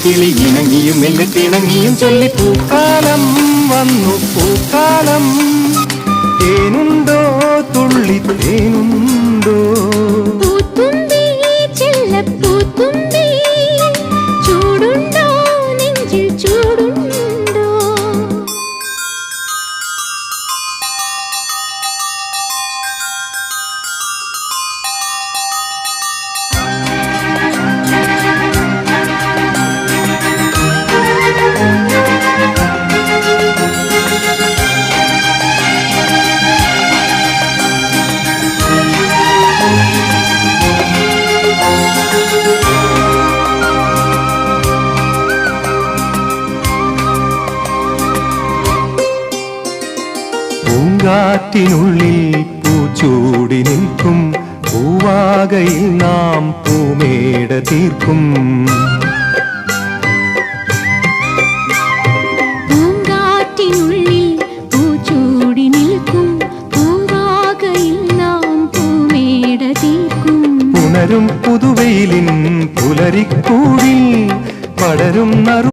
കിളി ഇണങ്ങിയും മെല്ലിണങ്ങിയും ചൊല്ലി പൂക്കാലം വന്നു പൂക്കാലം. തേനുണ്ടോ തുള്ളി തേനുണ്ടോ പൂങ്കാറ്റിനുള്ളിൽ പൂച്ചൂടി നിൽക്കും പൂവാകയിൽ നാം പൂമേട തീർക്കും. പൂങ്കാറ്റിനുള്ളിൽ പൂച്ചൂടി നിൽക്കും പൂവാകയിൽ നാം പൂമേട തീർക്കും. പുണരും പുതുവെയിലിൻ പുലരിക്കൂടിൽ പടരും നറു